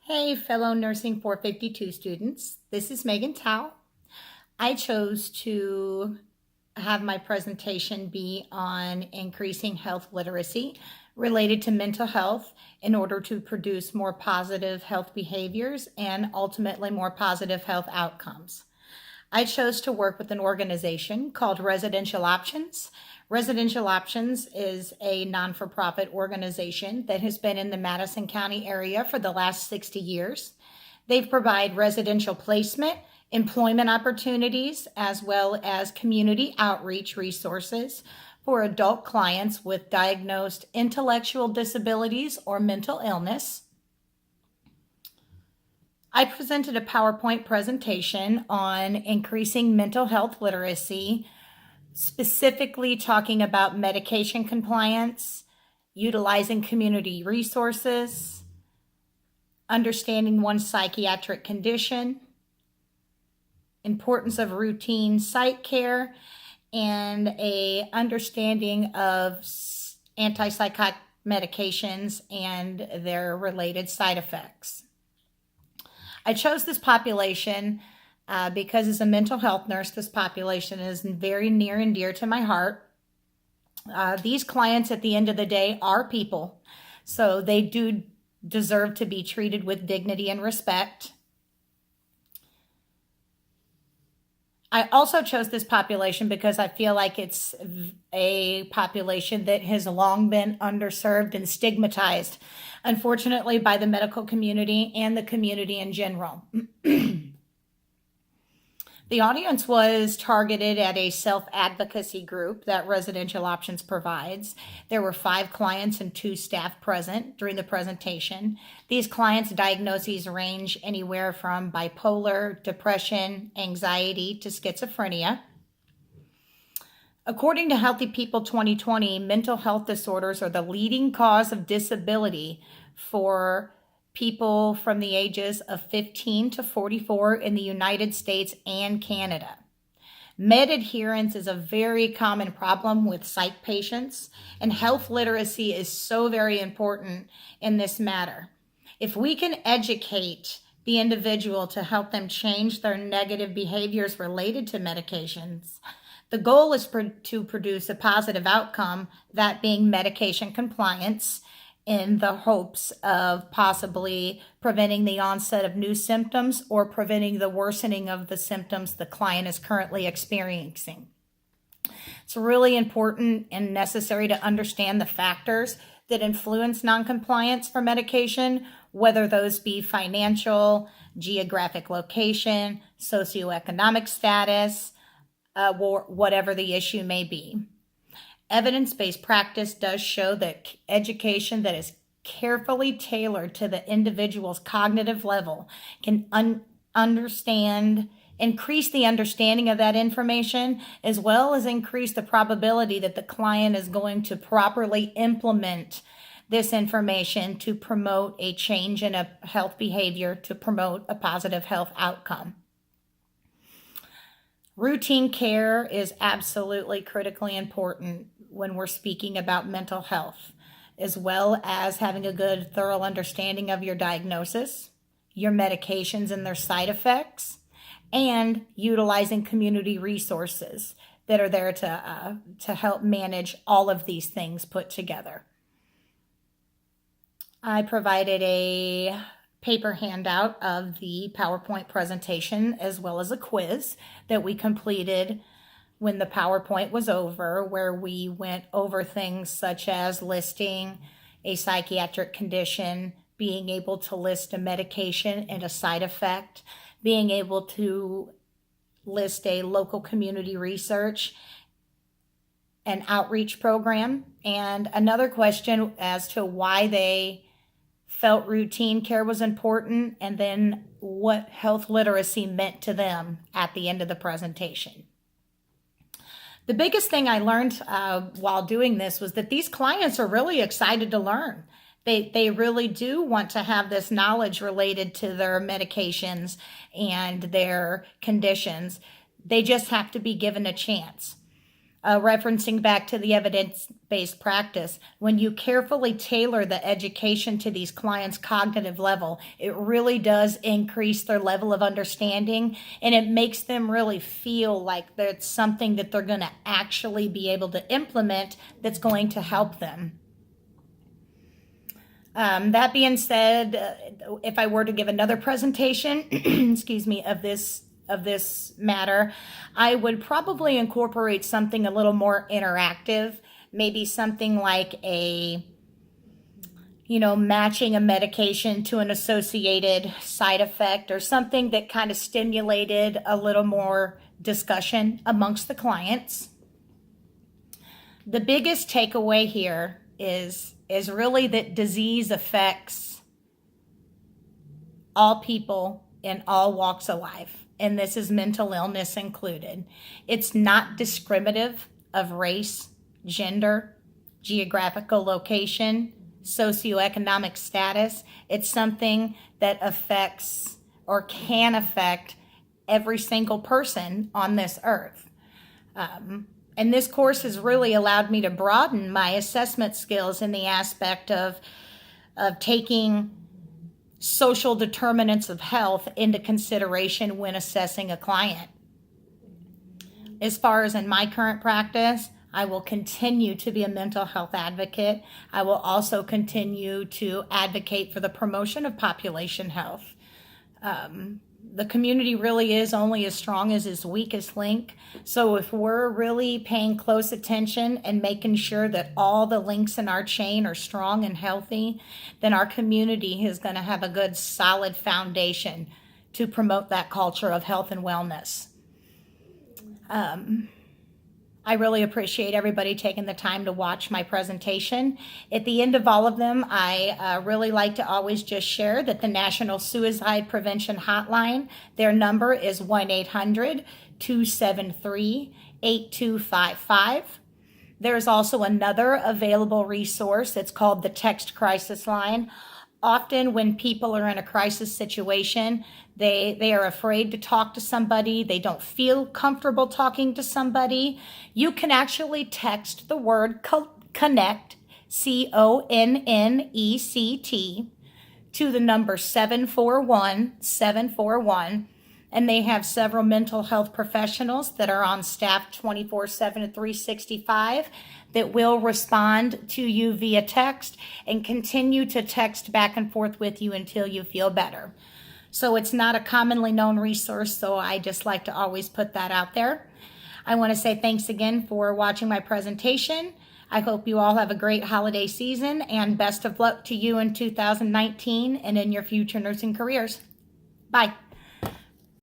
Hey, fellow Nursing 452 students. This is Megan Tao. I chose to have my presentation be on increasing health literacy related to mental health in order to produce more positive health behaviors and ultimately more positive health outcomes. I chose to work with an organization called Residential Options. Residential Options is a non-for-profit organization that has been in the Madison County area for the last 60 years. They provide residential placement, employment opportunities, as well as community outreach resources for adult clients with diagnosed intellectual disabilities or mental illness. I presented a PowerPoint presentation on increasing mental health literacy, specifically talking about medication compliance, utilizing community resources, understanding one's psychiatric condition, importance of routine psych care, and a understanding of antipsychotic medications and their related side effects. I chose this population because as a mental health nurse, this population is very near and dear to my heart. These clients at the end of the day are people, so they do deserve to be treated with dignity and respect. I also chose this population because I feel like it's a population that has long been underserved and stigmatized, unfortunately, by the medical community and the community in general. The audience was targeted at a self-advocacy group that Residential Options provides. There were 5 clients and 2 staff present during the presentation. These clients' diagnoses range anywhere from bipolar, depression, anxiety, to schizophrenia. According to Healthy People 2020, mental health disorders are the leading cause of disability for people from the ages of 15 to 44 in the United States and Canada. Med adherence is a very common problem with psych patients, and health literacy is so very important in this matter. If we can educate the individual to help them change their negative behaviors related to medications, the goal is to produce a positive outcome, that being medication compliance, in the hopes of possibly preventing the onset of new symptoms or preventing the worsening of the symptoms the client is currently experiencing. It's really important and necessary to understand the factors that influence noncompliance for medication, whether those be financial, geographic location, socioeconomic status, or whatever the issue may be. Evidence-based practice does show that education that is carefully tailored to the individual's cognitive level can increase the understanding of that information, as well as increase the probability that the client is going to properly implement this information to promote a change in a health behavior, to promote a positive health outcome. Routine care is absolutely critically important when we're speaking about mental health, as well as having a good, thorough understanding of your diagnosis, your medications and their side effects, and utilizing community resources that are there to help manage all of these things put together. I provided a paper handout of the PowerPoint presentation, as well as a quiz that we completed when the PowerPoint was over, where we went over things such as listing a psychiatric condition, being able to list a medication and a side effect, being able to list a local community research and outreach program, and another question as to why they felt routine care was important, and then what health literacy meant to them at the end of the presentation. The biggest thing I learned while doing this was that these clients are really excited to learn. They really do want to have this knowledge related to their medications and their conditions. They just have to be given a chance. referencing back to the evidence-based practice, when you carefully tailor the education to these clients' cognitive level, it really does increase their level of understanding, and it makes them really feel like there's something that they're going to actually be able to implement that's going to help them. That being said, if I were to give another presentation, excuse me, of this matter, I would probably incorporate something a little more interactive, maybe something like matching a medication to an associated side effect, or something that kind of stimulated a little more discussion amongst the clients. The biggest takeaway here is really that disease affects all people in all walks of life, and this is mental illness included. It's not discriminative of race, gender, geographical location, socioeconomic status. It's something that affects or can affect every single person on this earth. And this course has really allowed me to broaden my assessment skills in the aspect of taking social determinants of health into consideration when assessing a client. As far as in my current practice, I will continue to be a mental health advocate. I will also continue to advocate for the promotion of population health. The community really is only as strong as its weakest link. So if we're really paying close attention and making sure that all the links in our chain are strong and healthy, then our community is going to have a good, solid foundation to promote that culture of health and wellness. I really appreciate everybody taking the time to watch my presentation. At the end of all of them, I really like to always just share that the National Suicide Prevention Hotline, their number is 1-800-273-8255. There's also another available resource. It's called the Text Crisis Line. Often when people are in a crisis situation, they are afraid to talk to somebody. They don't feel comfortable talking to somebody. You can actually text the word CONNECT, CONNECT, to the number 741-741. And they have several mental health professionals that are on staff 24/7 and 365 that will respond to you via text and continue to text back and forth with you until you feel better. So it's not a commonly known resource, so I just like to always put that out there. I want to say thanks again for watching my presentation. I hope you all have a great holiday season, and best of luck to you in 2019 and in your future nursing careers. Bye.